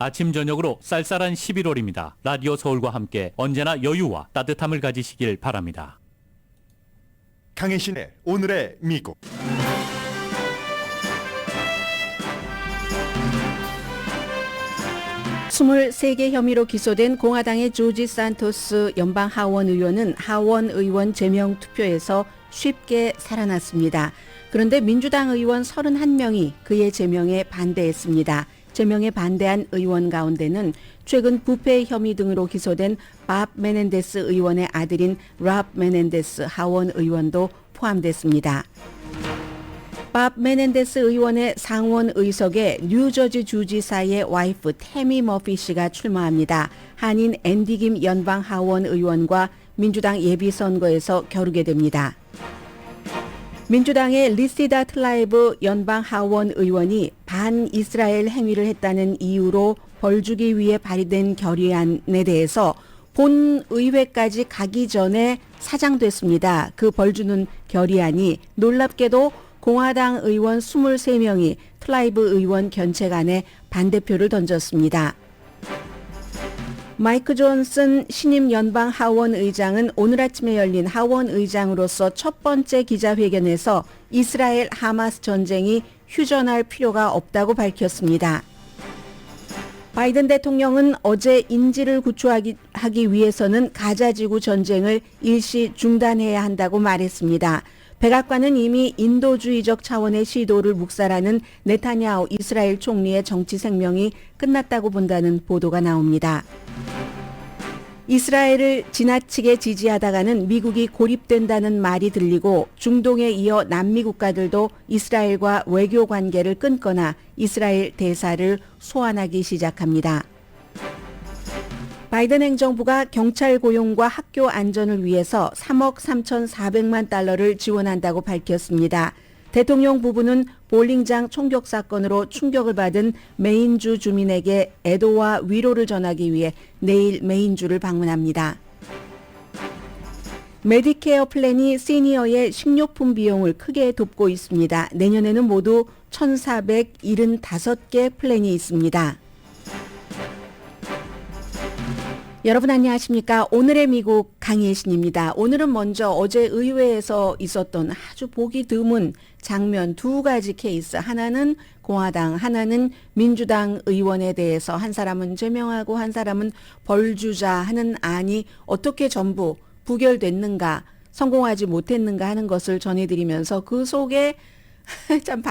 아침 저녁으로 쌀쌀한 11월입니다. 라디오 서울과 함께 언제나 여유와 따뜻함을 가지시길 바랍니다. 강혜신의 오늘의 미국. 스물세 개 혐의로 기소된 공화당의 조지 산토스 연방 하원 의원은 하원 의원 제명 투표에서 쉽게 살아났습니다. 그런데 민주당 의원 31명이 그의 제명에 반대했습니다. 제명에 반대한 의원 가운데는 최근 부패 혐의 등으로 기소된 밥 메넨데스 의원의 아들인 랍 메넨데스 하원 의원도 포함됐습니다. 밥 메넨데스 의원의 상원 의석에 뉴저지 주지사의 와이프 태미 머피 씨가 출마합니다. 한인 앤디 김 연방 하원 의원과 민주당 예비선거에서 겨루게 됩니다. 민주당의 리시다 틀라이브 연방 하원 의원이 반이스라엘 행위를 했다는 이유로 벌 주기 위해 발의된 결의안에 대해서 본의회까지 가기 전에 사장됐습니다. 그 벌 주는 결의안이 놀랍게도 공화당 의원 23명이 틀라이브 의원 견책안에 반대표를 던졌습니다. 마이크 존슨 신임 연방 하원 의장은 오늘 아침에 열린 하원 의장으로서 첫 번째 기자회견에서 이스라엘 하마스 전쟁이 휴전할 필요가 없다고 밝혔습니다. 바이든 대통령은 어제 인질을 구출하기 위해서는 가자지구 전쟁을 일시 중단해야 한다고 말했습니다. 백악관은 이미 인도주의적 차원의 시도를 묵살하는 네타냐후 이스라엘 총리의 정치 생명이 끝났다고 본다는 보도가 나옵니다. 이스라엘을 지나치게 지지하다가는 미국이 고립된다는 말이 들리고 중동에 이어 남미 국가들도 이스라엘과 외교 관계를 끊거나 이스라엘 대사를 소환하기 시작합니다. 바이든 행정부가 경찰 고용과 학교 안전을 위해서 3억 3,400만 달러를 지원한다고 밝혔습니다. 대통령 부부는 볼링장 총격 사건으로 충격을 받은 메인주 주민에게 애도와 위로를 전하기 위해 내일 메인주를 방문합니다. 메디케어 플랜이 시니어의 식료품 비용을 크게 돕고 있습니다. 내년에는 모두 1,475개 플랜이 있습니다. 여러분 안녕하십니까? 오늘의 미국 강혜신입니다. 오늘은 먼저 어제 의회에서 있었던 아주 보기 드문 장면 두 가지 케이스, 하나는 공화당, 하나는 민주당 의원에 대해서 한 사람은 제명하고 한 사람은 벌주자 하는 안이 어떻게 전부 부결됐는가, 성공하지 못했는가 하는 것을 전해드리면서 그 속에 참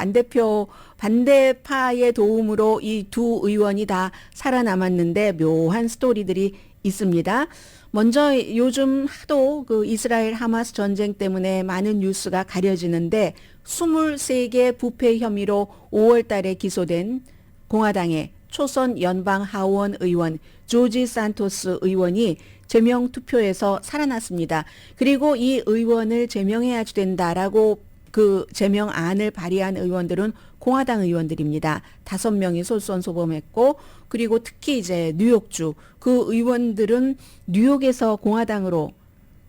반대파의 도움으로 이 두 의원이 다 살아남았는데 묘한 스토리들이 있습니다. 먼저 요즘 하도 그 이스라엘 하마스 전쟁 때문에 많은 뉴스가 가려지는데 23개 부패 혐의로 5월 달에 기소된 공화당의 초선 연방 하원 의원 조지 산토스 의원이 제명 투표에서 살아났습니다. 그리고 이 의원을 제명해야 된다라고 그 제명안을 발의한 의원들은 공화당 의원들입니다. 5명이 솔선수범했고, 그리고 특히 이제 뉴욕주 그 의원들은 뉴욕에서 공화당으로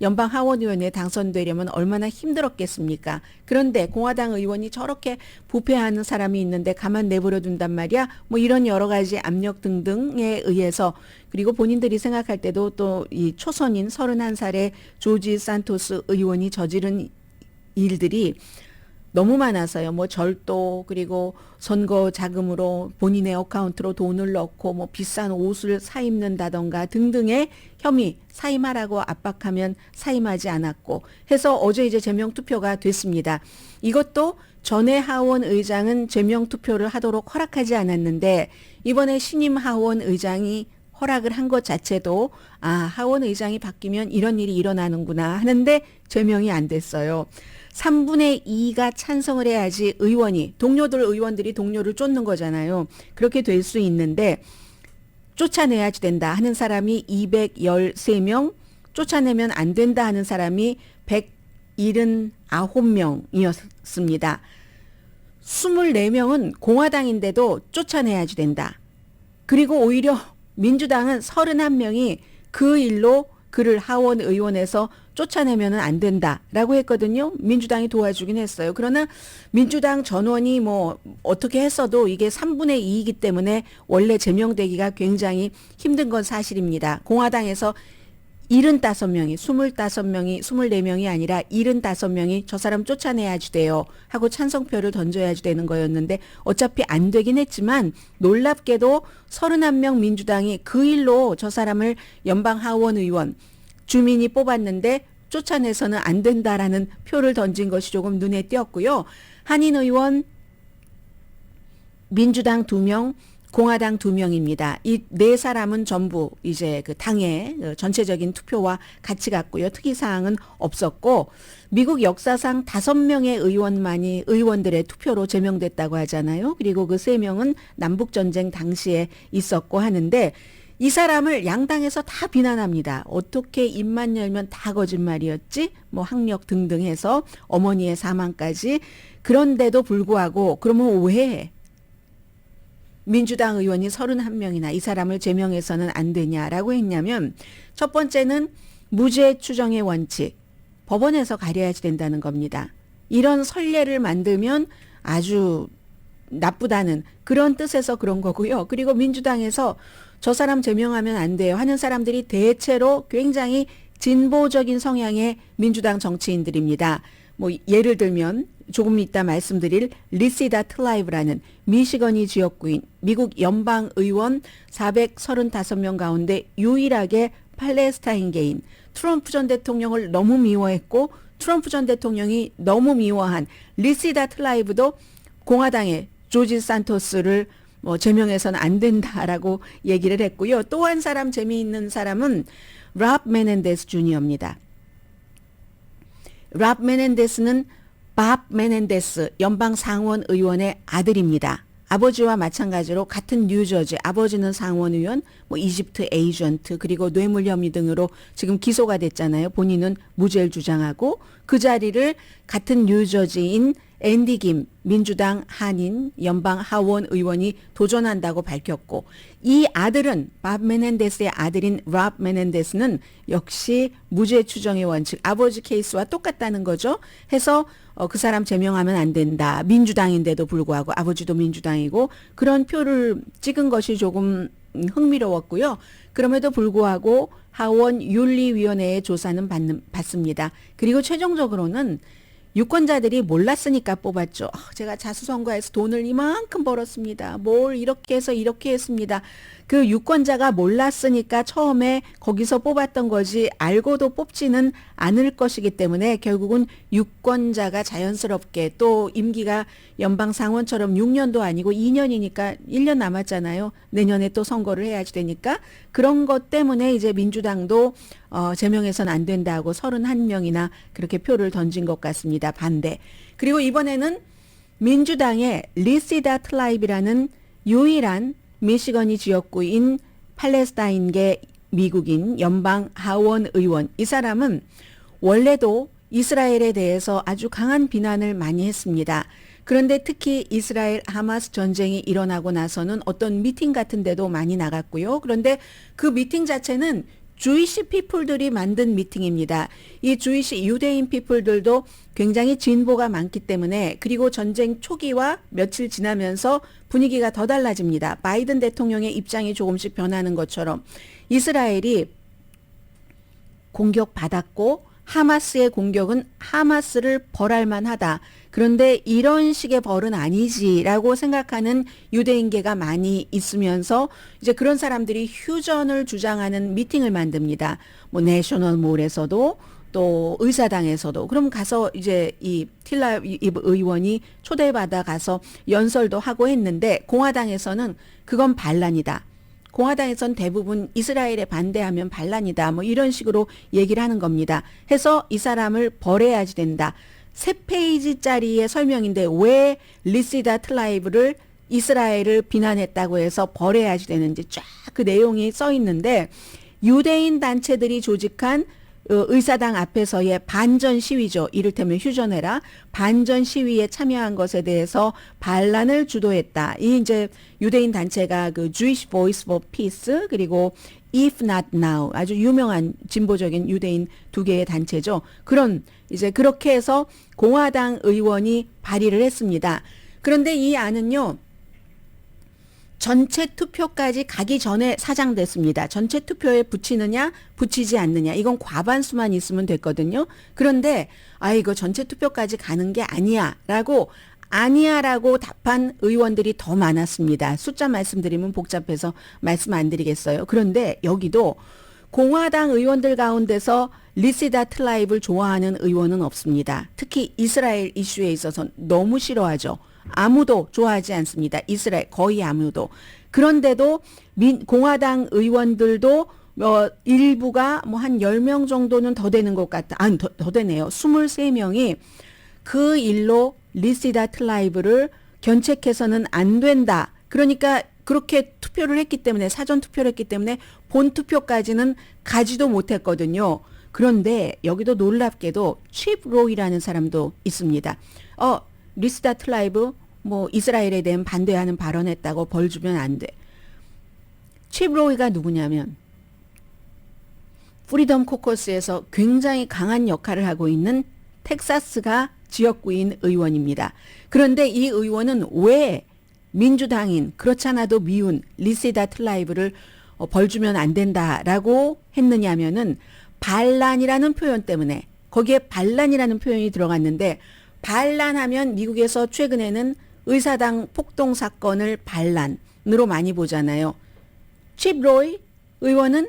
연방 하원의원에 당선되려면 얼마나 힘들었겠습니까? 그런데 공화당 의원이 저렇게 부패하는 사람이 있는데 가만 내버려 둔단 말이야? 뭐 이런 여러 가지 압력 등등에 의해서, 그리고 본인들이 생각할 때도 또 이 초선인 31살의 조지 산토스 의원이 저지른 일들이 너무 많아서요. 뭐 절도, 그리고 선거 자금으로 본인의 어카운트로 돈을 넣고 뭐 비싼 옷을 사입는다던가 등등의 혐의, 사임하라고 압박하면 사임하지 않았고 해서 어제 이제 제명 투표가 됐습니다. 이것도 전에 하원 의장은 제명 투표를 하도록 허락하지 않았는데 이번에 신임 하원 의장이 허락을 한 것 자체도 하원 의장이 바뀌면 이런 일이 일어나는구나 하는데 제명이 안 됐어요. 3분의 2가 찬성을 해야지 의원들이 동료를 쫓는 거잖아요. 그렇게 될 수 있는데 쫓아내야지 된다 하는 사람이 213명, 쫓아내면 안 된다 하는 사람이 179명이었습니다. 24명은 공화당인데도 쫓아내야지 된다. 그리고 오히려 민주당은 31명이 그 일로 그를 하원 의원에서 쫓아내면은 안 된다라고 했거든요. 민주당이 도와주긴 했어요. 그러나 민주당 전원이 뭐 어떻게 했어도 이게 3분의 2이기 때문에 원래 제명되기가 굉장히 힘든 건 사실입니다. 공화당에서 75명이, 25명이, 24명이 아니라 75명이 저 사람 쫓아내야지 돼요 하고 찬성표를 던져야지 되는 거였는데 어차피 안 되긴 했지만 놀랍게도 31명 민주당이 그 일로 저 사람을 연방 하원 의원 주민이 뽑았는데 쫓아내서는 안 된다라는 표를 던진 것이 조금 눈에 띄었고요. 한인 의원 민주당 2명, 공화당 2명입니다. 이 네 사람은 전부 이제 그 당의 전체적인 투표와 같이 갔고요. 특이사항은 없었고, 미국 역사상 5명의 의원만이 의원들의 투표로 제명됐다고 하잖아요. 그리고 그 3명은 남북전쟁 당시에 있었고 하는데, 이 사람을 양당에서 다 비난합니다. 어떻게 입만 열면 다 거짓말이었지? 뭐 학력 등등 해서 어머니의 사망까지. 그런데도 불구하고, 그러면 왜 민주당 의원이 31명이나 이 사람을 제명해서는 안 되냐라고 했냐면 첫 번째는 무죄 추정의 원칙, 법원에서 가려야지 된다는 겁니다. 이런 선례를 만들면 아주 나쁘다는 그런 뜻에서 그런 거고요. 그리고 민주당에서 저 사람 제명하면 안 돼요 하는 사람들이 대체로 굉장히 진보적인 성향의 민주당 정치인들입니다. 뭐 예를 들면 조금 이따 말씀드릴 리시다 틀라이브라는 미시거니 지역구인 미국 연방 의원 435명 가운데 유일하게 팔레스타인계인, 트럼프 전 대통령을 너무 미워했고 트럼프 전 대통령이 너무 미워한 리시다 틀라이브도 공화당의 조지 산토스를 뭐 제명해서는 안 된다라고 얘기를 했고요. 또 한 사람 재미있는 사람은 랍 메넨데스 주니어입니다. 랍 메넨데스는 밥 메넨데스 연방 상원 의원의 아들입니다. 아버지와 마찬가지로 같은 뉴저지, 아버지는 상원 의원, 뭐 이집트 에이전트, 그리고 뇌물 혐의 등으로 지금 기소가 됐잖아요. 본인은 무죄를 주장하고 그 자리를 같은 뉴저지인 앤디 김 민주당 한인 연방 하원 의원이 도전한다고 밝혔고, 이 아들은 밥 메넨데스의 아들인 랍 메넨데스는 역시 무죄 추정의 원칙, 아버지 케이스와 똑같다는 거죠. 해서 그 사람 제명하면 안 된다. 민주당인데도 불구하고 아버지도 민주당이고 그런 표를 찍은 것이 조금 흥미로웠고요. 그럼에도 불구하고 하원 윤리위원회의 조사는 받습니다. 그리고 최종적으로는 유권자들이 몰랐으니까 뽑았죠. 제가 자수선거에서 돈을 이만큼 벌었습니다. 뭘 이렇게 해서 이렇게 했습니다. 그 유권자가 몰랐으니까 처음에 거기서 뽑았던 거지 알고도 뽑지는 않을 것이기 때문에 결국은 유권자가 자연스럽게, 또 임기가 연방 상원처럼 6년도 아니고 2년이니까 1년 남았잖아요. 내년에 또 선거를 해야지 되니까 그런 것 때문에 이제 민주당도 제명해서는 안 된다고 31명이나 그렇게 표를 던진 것 같습니다. 반대. 그리고 이번에는 민주당의 리시다 틀라이브라는 유일한 미시거니 지역구인 팔레스타인계 미국인 연방 하원 의원, 이 사람은 원래도 이스라엘에 대해서 아주 강한 비난을 많이 했습니다. 그런데 특히 이스라엘 하마스 전쟁이 일어나고 나서는 어떤 미팅 같은 데도 많이 나갔고요. 그런데 그 미팅 자체는 주이시 피플들이 만든 미팅입니다. 이 주이시 유대인 피플들도 굉장히 진보가 많기 때문에, 그리고 전쟁 초기와 며칠 지나면서 분위기가 더 달라집니다. 바이든 대통령의 입장이 조금씩 변하는 것처럼 이스라엘이 공격받았고 하마스의 공격은 하마스를 벌할 만하다. 그런데 이런 식의 벌은 아니지라고 생각하는 유대인계가 많이 있으면서 이제 그런 사람들이 휴전을 주장하는 미팅을 만듭니다. 뭐 내셔널몰에서도 또 의사당에서도. 그럼 가서 이제 이 틸라이브 의원이 초대받아 가서 연설도 하고 했는데 공화당에서는 그건 반란이다. 공화당에선 대부분 이스라엘에 반대하면 반란이다. 뭐 이런 식으로 얘기를 하는 겁니다. 해서 이 사람을 벌해야지 된다. 3페이지짜리의 설명인데 왜 리시다 틀라이브를 이스라엘을 비난했다고 해서 벌해야지 되는지 쫙 그 내용이 써 있는데, 유대인 단체들이 조직한 의사당 앞에서의 반전 시위죠. 이를테면 휴전해라. 반전 시위에 참여한 것에 대해서 반란을 주도했다. 이 이제 유대인 단체가 그 Jewish Voice for Peace 그리고 If Not Now 아주 유명한 진보적인 유대인 두 개의 단체죠. 그런 이제 그렇게 해서 공화당 의원이 발의를 했습니다. 그런데 이 안은요. 전체 투표까지 가기 전에 사장됐습니다. 전체 투표에 붙이느냐 붙이지 않느냐 이건 과반수만 있으면 됐거든요. 그런데 이거 전체 투표까지 가는 게 아니야라고 아니야라고 답한 의원들이 더 많았습니다. 숫자 말씀드리면 복잡해서 말씀 안 드리겠어요. 그런데 여기도 공화당 의원들 가운데서 리시다 트라이브를 좋아하는 의원은 없습니다. 특히 이스라엘 이슈에 있어서 너무 싫어하죠. 아무도 좋아하지 않습니다. 이스라엘 거의 아무도. 그런데도 공화당 의원들도 일부가 뭐 한 10명 정도는 더 되는 것 같다. 아니 더 되네요. 23명이 그 일로 리시다 트라이브를 견책해서는 안 된다. 그러니까 그렇게 투표를 했기 때문에 사전 투표를 했기 때문에 본 투표까지는 가지도 못했거든요. 그런데 여기도 놀랍게도 칩 로이라는 사람도 있습니다. 리시다 트라이브 뭐 이스라엘에 대한 반대하는 발언했다고 벌 주면 안 돼. 칩 로이가 누구냐면 프리덤 코커스에서 굉장히 강한 역할을 하고 있는 텍사스가 지역구인 의원입니다. 그런데 이 의원은 왜 민주당인 그렇잖아도 미운 리시다 트라이브를 벌 주면 안 된다라고 했느냐면은 반란이라는 표현 때문에 거기에 반란이라는 표현이 들어갔는데 반란하면 미국에서 최근에는 의사당 폭동 사건을 반란으로 많이 보잖아요. 칩 로이 의원은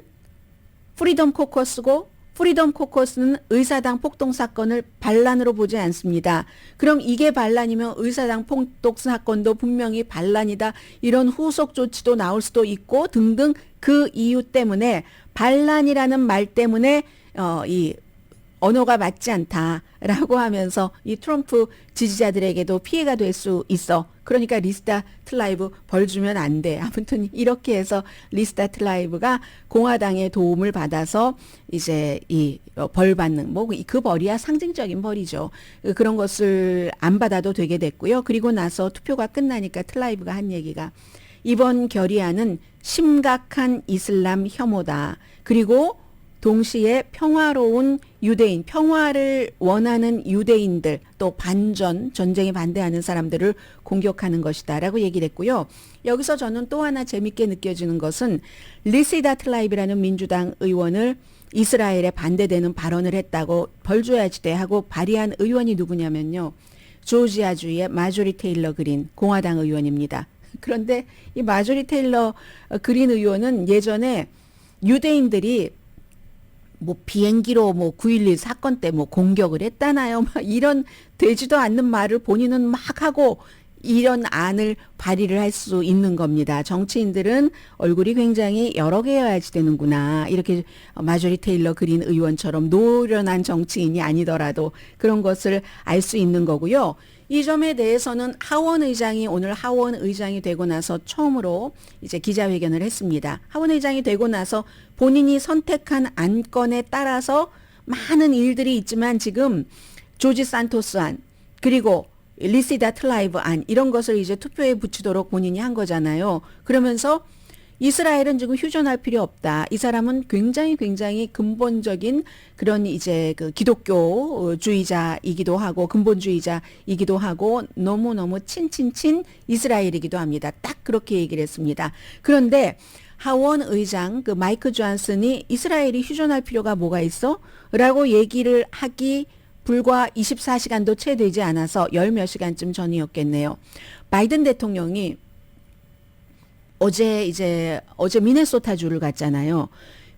프리덤 코커스고 프리덤 코커스는 의사당 폭동 사건을 반란으로 보지 않습니다. 그럼 이게 반란이면 의사당 폭동 사건도 분명히 반란이다. 이런 후속 조치도 나올 수도 있고 등등 그 이유 때문에 반란이라는 말 때문에 이 언어가 맞지 않다라고 하면서 이 트럼프 지지자들에게도 피해가 될 수 있어. 그러니까 리시다 트라이브 벌 주면 안 돼. 아무튼 이렇게 해서 리시다 트라이브가 공화당의 도움을 받아서 이제 이 벌 받는 뭐 그 벌이야 상징적인 벌이죠. 그런 것을 안 받아도 되게 됐고요. 그리고 나서 투표가 끝나니까 트라이브가 한 얘기가 이번 결의안은 심각한 이슬람 혐오다. 그리고 동시에 평화로운 유대인, 평화를 원하는 유대인들, 또 반전, 전쟁에 반대하는 사람들을 공격하는 것이다 라고 얘기를 했고요. 여기서 저는 또 하나 재밌게 느껴지는 것은 리시다 트라이브라는 민주당 의원을 이스라엘에 반대되는 발언을 했다고 벌 줘야지 돼 하고 발의한 의원이 누구냐면요. 조지아주의 마조리 테일러 그린 공화당 의원입니다. 그런데 이 마조리 테일러 그린 의원은 예전에 유대인들이 뭐 비행기로 뭐 9.11 사건 때 뭐 공격을 했다나요? 막 이런 되지도 않는 말을 본인은 막 하고 이런 안을 발의를 할 수 있는 겁니다. 정치인들은 얼굴이 굉장히 여러 개여야지 되는구나. 이렇게 마조리 테일러 그린 의원처럼 노련한 정치인이 아니더라도 그런 것을 알 수 있는 거고요. 이 점에 대해서는 하원 의장이 오늘 하원 의장이 되고 나서 처음으로 이제 기자회견을 했습니다. 하원 의장이 되고 나서 본인이 선택한 안건에 따라서 많은 일들이 있지만 지금 조지 산토스 안 그리고 리시다 트라이브 안 이런 것을 이제 투표에 붙이도록 본인이 한 거잖아요. 그러면서 이스라엘은 지금 휴전할 필요 없다. 이 사람은 굉장히 근본적인 그런 이제 그 기독교주의자이기도 하고 근본주의자이기도 하고 너무너무 친친친 이스라엘이기도 합니다. 딱 그렇게 얘기를 했습니다. 그런데 하원 의장 그 마이크 존슨이 이스라엘이 휴전할 필요가 뭐가 있어? 라고 얘기를 하기 불과 24시간도 채 되지 않아서 열 몇 시간쯤 전이었겠네요. 바이든 대통령이 어제 미네소타주를 갔잖아요.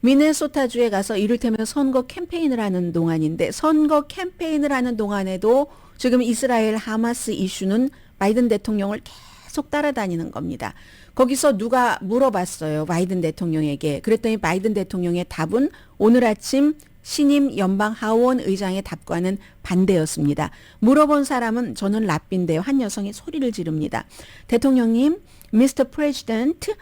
미네소타주에 가서 이를테면 선거 캠페인을 하는 동안인데 선거 캠페인을 하는 동안에도 지금 이스라엘 하마스 이슈는 바이든 대통령을 계속 따라다니는 겁니다. 거기서 누가 물어봤어요. 바이든 대통령에게. 그랬더니 바이든 대통령의 답은 오늘 아침 신임 연방 하원 의장의 답과는 반대였습니다. 물어본 사람은 저는 랍빈데요. 한 여성이 소리를 지릅니다. 대통령님, Mr. President,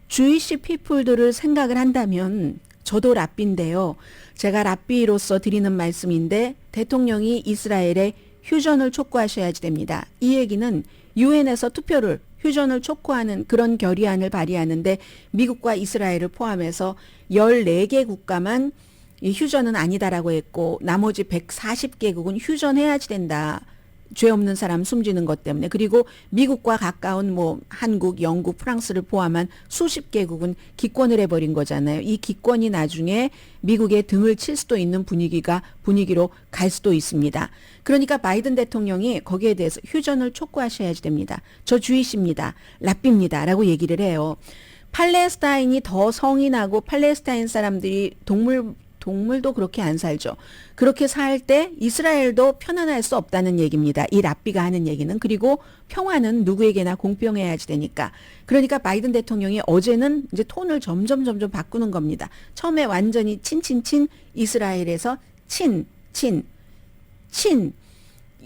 주이시 피플들을 생각을 한다면 저도 랍비인데요. 제가 랍비로서 드리는 말씀인데 대통령이 이스라엘에 휴전을 촉구하셔야지 됩니다. 이 얘기는 유엔에서 투표를 휴전을 촉구하는 그런 결의안을 발의하는데 미국과 이스라엘을 포함해서 14개 국가만 이 휴전은 아니다라고 했고 나머지 140개국은 휴전해야지 된다. 죄 없는 사람 숨지는 것 때문에. 그리고 미국과 가까운 뭐 한국, 영국, 프랑스를 포함한 수십 개국은 기권을 해버린 거잖아요. 이 기권이 나중에 미국의 등을 칠 수도 있는 분위기로 갈 수도 있습니다. 그러니까 바이든 대통령이 거기에 대해서 휴전을 촉구하셔야지 됩니다. 저 주이십니다. 랍비입니다. 라고 얘기를 해요. 팔레스타인이 더 성이 나고 팔레스타인 사람들이 동물도 그렇게 안 살죠. 그렇게 살 때 이스라엘도 편안할 수 없다는 얘기입니다. 이 랍비가 하는 얘기는. 그리고 평화는 누구에게나 공평해야지 되니까. 그러니까 바이든 대통령이 어제는 이제 톤을 점점 바꾸는 겁니다. 처음에 완전히 친친친 이스라엘에서 친.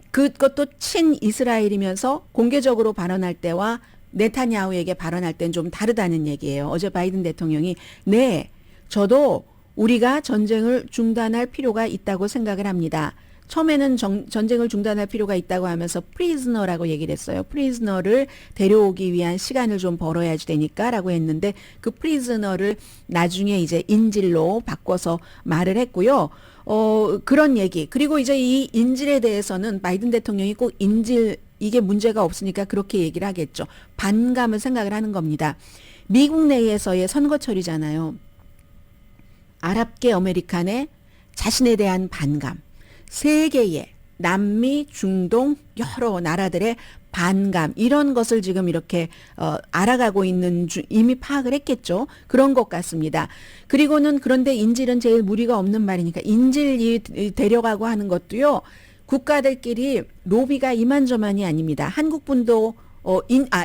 그것도 친 이스라엘이면서 공개적으로 발언할 때와 네타냐후에게 발언할 때는 좀 다르다는 얘기예요. 어제 바이든 대통령이 네, 저도 우리가 전쟁을 중단할 필요가 있다고 생각을 합니다. 처음에는 전쟁을 중단할 필요가 있다고 하면서 프리즈너라고 얘기를 했어요. 프리즈너를 데려오기 위한 시간을 좀 벌어야지 되니까라고 했는데 그 프리즈너를 나중에 이제 인질로 바꿔서 말을 했고요. 그런 얘기. 그리고 이제 이 인질에 대해서는 바이든 대통령이 꼭 인질 이게 문제가 없으니까 그렇게 얘기를 하겠죠. 반감을 생각을 하는 겁니다. 미국 내에서의 선거철이잖아요. 아랍계 아메리칸의 자신에 대한 반감, 세계의 남미, 중동 여러 나라들의 반감 이런 것을 지금 이렇게 알아가고 있는 이미 파악을 했겠죠. 그런 것 같습니다. 그리고는 그런데 인질은 제일 무리가 없는 말이니까 인질 데려가고 하는 것도요. 국가들끼리 로비가 이만저만이 아닙니다. 한국분도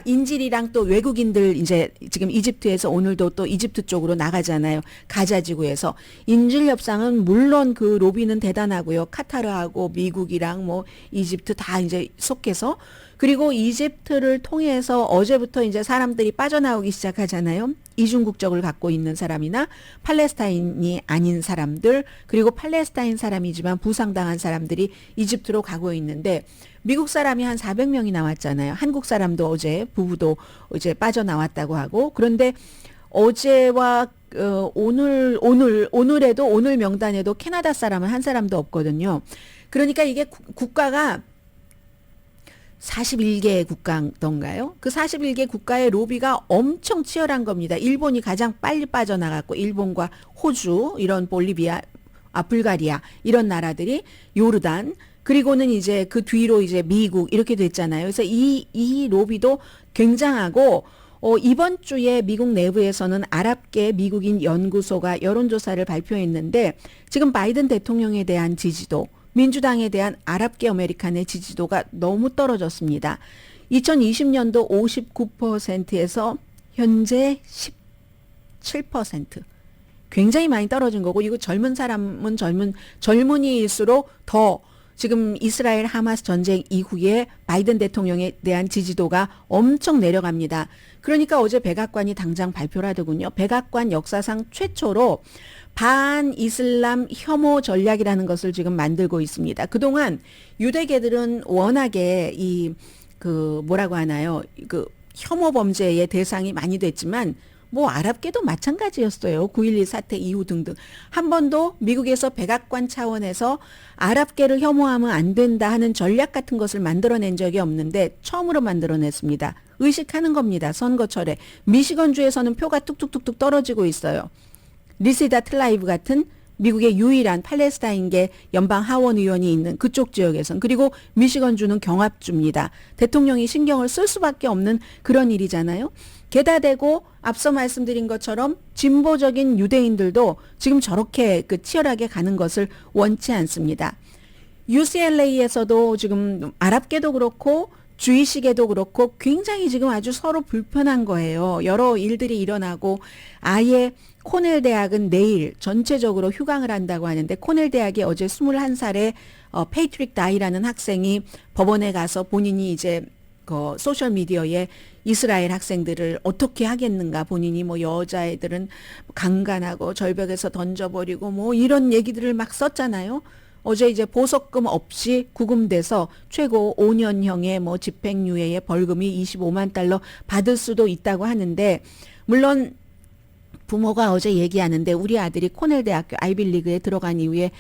인질이랑 또 외국인들 이제 지금 이집트에서 오늘도 또 이집트 쪽으로 나가잖아요. 가자 지구에서. 인질 협상은 물론 그 로비는 대단하고요. 카타르하고 미국이랑 뭐 이집트 다 이제 속해서 그리고 이집트를 통해서 어제부터 이제 사람들이 빠져나오기 시작하잖아요. 이중 국적을 갖고 있는 사람이나 팔레스타인이 아닌 사람들 그리고 팔레스타인 사람이지만 부상당한 사람들이 이집트로 가고 있는데 미국 사람이 한 400명이 나왔잖아요. 한국 사람도 어제 부부도 이제 빠져나왔다고 하고 그런데 어제와 오늘에도 오늘 명단에도 캐나다 사람은 한 사람도 없거든요. 그러니까 이게 국가가 41개 국가던가요? 그 41개 국가의 로비가 엄청 치열한 겁니다. 일본이 가장 빨리 빠져나갔고 일본과 호주 이런 볼리비아, 불가리아 이런 나라들이 요르단 그리고는 이제 그 뒤로 이제 미국 이렇게 됐잖아요. 그래서 이 로비도 굉장하고 이번 주에 미국 내부에서는 아랍계 미국인 연구소가 여론조사를 발표했는데 지금 바이든 대통령에 대한 지지도 민주당에 대한 아랍계 아메리칸의 지지도가 너무 떨어졌습니다. 2020년도 59%에서 현재 17%. 굉장히 많이 떨어진 거고 이거 젊은 사람은 젊은이일수록 더 지금 이스라엘 하마스 전쟁 이후에 바이든 대통령에 대한 지지도가 엄청 내려갑니다. 그러니까 어제 백악관이 당장 발표를 하더군요. 백악관 역사상 최초로 반이슬람 혐오 전략이라는 것을 지금 만들고 있습니다. 그동안 유대계들은 워낙에 뭐라고 하나요? 그 혐오 범죄의 대상이 많이 됐지만 뭐 아랍계도 마찬가지였어요. 9.12 사태 이후 등등. 한 번도 미국에서 백악관 차원에서 아랍계를 혐오하면 안 된다 하는 전략 같은 것을 만들어낸 적이 없는데 처음으로 만들어냈습니다. 의식하는 겁니다. 선거철에. 미시건주에서는 표가 뚝뚝뚝뚝 떨어지고 있어요. 리시다 틀라이브 같은 미국의 유일한 팔레스타인계 연방 하원 의원이 있는 그쪽 지역에선 그리고 미시건주는 경합주입니다. 대통령이 신경을 쓸 수밖에 없는 그런 일이잖아요. 게다 대고 앞서 말씀드린 것처럼 진보적인 유대인들도 지금 저렇게 치열하게 가는 것을 원치 않습니다. UCLA에서도 지금 아랍계도 그렇고 주의식에도 그렇고 굉장히 지금 아주 서로 불편한 거예요. 여러 일들이 일어나고 아예 코넬 대학은 내일 전체적으로 휴강을 한다고 하는데 코넬 대학이 어제 21살의 페이트릭 다이라는 학생이 법원에 가서 본인이 이제 소셜 미디어에 이스라엘 학생들을 어떻게 하겠는가, 본인이 뭐 여자애들은 강간하고 절벽에서 던져버리고 뭐 이런 얘기들을 막 썼잖아요. 어제 이제 보석금 없이 구금돼서 최고 5년형의 뭐 집행유예의 벌금이 25만 달러 받을 수도 있다고 하는데, 물론 부모가 어제 얘기하는데 우리 아들이 코넬 대학교 아이빌리그에 들어간 이후에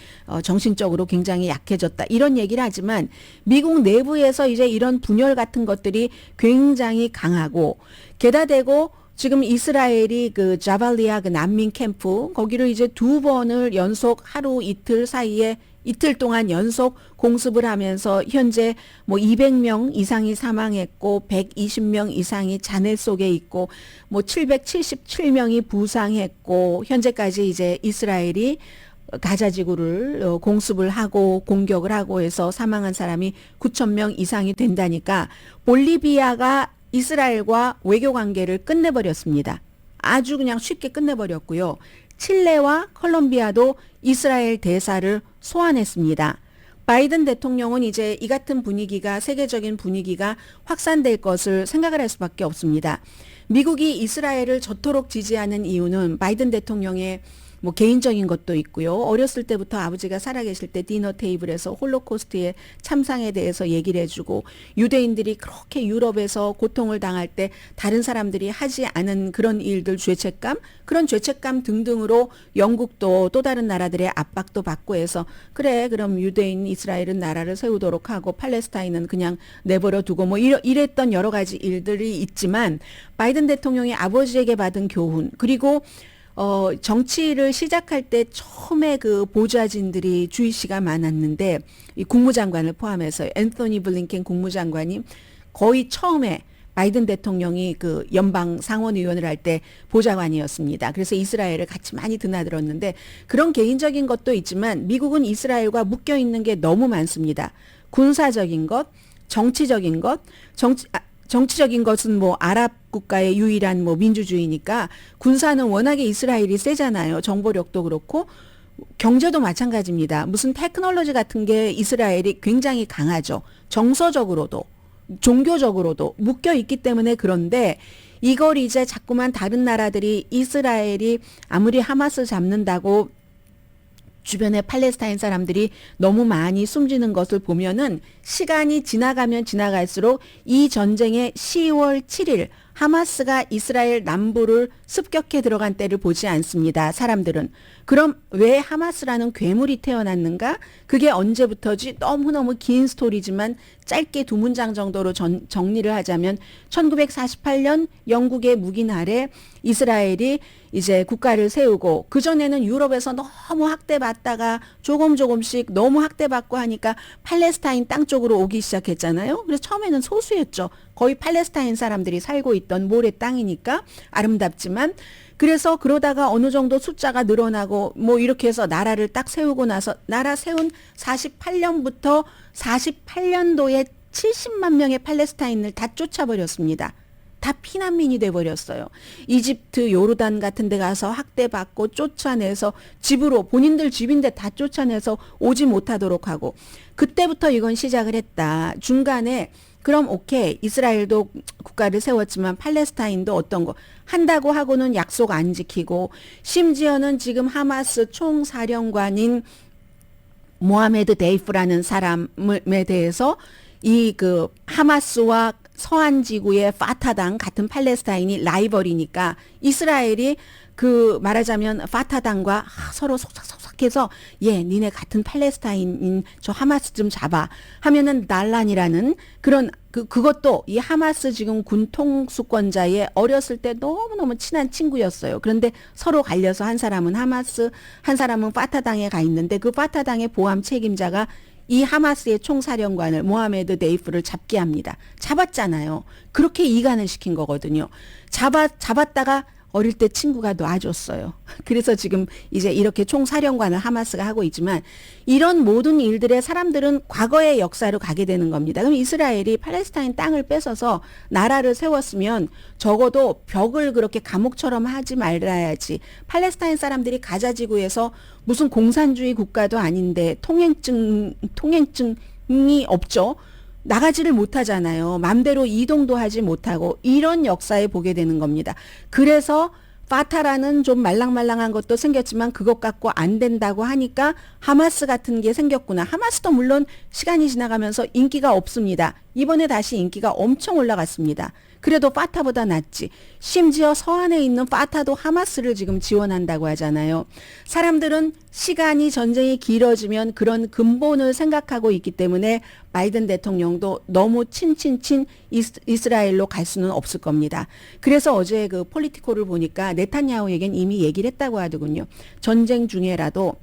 정신적으로 굉장히 약해졌다, 이런 얘기를 하지만 미국 내부에서 이제 이런 분열 같은 것들이 굉장히 강하고, 게다 대고 지금 이스라엘이 그 자발리아 그 난민 캠프 거기를 이제 2번을 연속 하루 이틀 사이에 이틀 동안 연속 공습을 하면서 현재 뭐 200명 이상이 사망했고 120명 이상이 잔해 속에 있고 뭐 777명이 부상했고, 현재까지 이제 이스라엘이 가자 지구를 공습을 하고 공격을 하고 해서 사망한 사람이 9,000명 이상이 된다니까, 볼리비아가 이스라엘과 외교 관계를 끝내버렸습니다. 아주 그냥 쉽게 끝내버렸고요. 칠레와 콜롬비아도 이스라엘 대사를 소환했습니다. 바이든 대통령은 이제 이 같은 분위기가, 세계적인 분위기가 확산될 것을 생각을 할 수밖에 없습니다. 미국이 이스라엘을 저토록 지지하는 이유는 바이든 대통령의 뭐 개인적인 것도 있고요. 어렸을 때부터 아버지가 살아계실 때 디너 테이블에서 홀로코스트의 참상에 대해서 얘기를 해주고, 유대인들이 그렇게 유럽에서 고통을 당할 때 다른 사람들이 하지 않은 그런 일들, 죄책감, 그런 죄책감 등등으로 영국도 또 다른 나라들의 압박도 받고 해서, 그래 그럼 유대인 이스라엘은 나라를 세우도록 하고 팔레스타인은 그냥 내버려 두고 뭐 이랬던 여러 가지 일들이 있지만, 바이든 대통령이 아버지에게 받은 교훈, 그리고 정치를 시작할 때 처음에 그 보좌진들이 주의시가 많았는데, 이 국무장관을 포함해서 앤토니 블링켄 국무장관이 거의 처음에 바이든 대통령이 그 연방 상원의원을 할 때 보좌관이었습니다. 그래서 이스라엘을 같이 많이 드나들었는데, 그런 개인적인 것도 있지만 미국은 이스라엘과 묶여 있는 게 너무 많습니다. 군사적인 것, 정치적인 것, 정치적인 것은 뭐 아랍 국가의 유일한 뭐 민주주의니까, 군사는 워낙에 이스라엘이 세잖아요. 정보력도 그렇고 경제도 마찬가지입니다. 무슨 테크놀로지 같은 게 이스라엘이 굉장히 강하죠. 정서적으로도 종교적으로도 묶여 있기 때문에. 그런데 이걸 이제 자꾸만 다른 나라들이, 이스라엘이 아무리 하마스 잡는다고 주변에 팔레스타인 사람들이 너무 많이 숨지는 것을 보면은, 시간이 지나가면 지나갈수록 이 전쟁의 10월 7일 하마스가 이스라엘 남부를 습격해 들어간 때를 보지 않습니다. 사람들은. 그럼 왜 하마스라는 괴물이 태어났는가? 그게 언제부터지? 너무너무 긴 스토리지만 짧게 2문장 정도로 정리를 하자면, 1948년 영국의 묵인 아래 이스라엘이 이제 국가를 세우고, 그전에는 유럽에서 너무 학대받다가 조금씩 너무 학대받고 하니까 팔레스타인 땅 쪽으로 오기 시작했잖아요. 그래서 처음에는 소수였죠. 거의 팔레스타인 사람들이 살고 있던 모래 땅이니까 아름답지만. 그래서 그러다가 어느 정도 숫자가 늘어나고 뭐 이렇게 해서 나라를 딱 세우고 나서, 나라 세운 48년부터 48년도에 70만 명의 팔레스타인을 다 쫓아버렸습니다. 다 피난민이 돼버렸어요. 이집트, 요르단 같은 데 가서 학대받고 쫓아내서 집으로, 본인들 집인데 다 쫓아내서 오지 못하도록 하고, 그때부터 이건 시작을 했다. 중간에 그럼 오케이, 이스라엘도 국가를 세웠지만 팔레스타인도 어떤 거 한다고 하고는 약속 안 지키고, 심지어는 지금 하마스 총사령관인 모하메드 데이프라는 사람에 대해서 이 그 하마스와 서한 지구의 파타당 같은 팔레스타인이 라이벌이니까, 이스라엘이 그 말하자면 파타당과 서로 속삭속삭해서, 예, 니네 같은 팔레스타인인 저 하마스 좀 잡아 하면은 난란이라는 그런, 그것도 이 하마스 지금 군 통수권자의 어렸을 때 너무너무 친한 친구였어요. 그런데 서로 갈려서 한 사람은 하마스, 한 사람은 파타당에 가 있는데, 그 파타당의 보안 책임자가 이 하마스의 총사령관을, 모하메드 데이프를 잡게 합니다. 잡았잖아요. 그렇게 이간을 시킨 거거든요. 잡았다가 어릴 때 친구가 놔줬어요. 그래서 지금 이제 이렇게 총사령관을 하마스가 하고 있지만, 이런 모든 일들에 사람들은 과거의 역사로 가게 되는 겁니다. 그럼 이스라엘이 팔레스타인 땅을 뺏어서 나라를 세웠으면 적어도 벽을 그렇게 감옥처럼 하지 말아야지. 팔레스타인 사람들이 가자 지구에서 무슨 공산주의 국가도 아닌데 통행증이 없죠. 나가지를 못하잖아요. 맘대로 이동도 하지 못하고 이런 역사에 보게 되는 겁니다. 그래서 파타라는 좀 말랑말랑한 것도 생겼지만 그것 갖고 안 된다고 하니까 하마스 같은 게 생겼구나. 하마스도 물론 시간이 지나가면서 인기가 없습니다. 이번에 다시 인기가 엄청 올라갔습니다. 그래도 파타보다 낫지. 심지어 서안에 있는 파타도 하마스를 지금 지원한다고 하잖아요. 사람들은 시간이 전쟁이 길어지면 그런 근본을 생각하고 있기 때문에 바이든 대통령도 너무 친친친 이스라엘로 갈 수는 없을 겁니다. 그래서 어제 그 폴리티코를 보니까 네타냐후에겐 이미 얘기를 했다고 하더군요. 전쟁 중에라도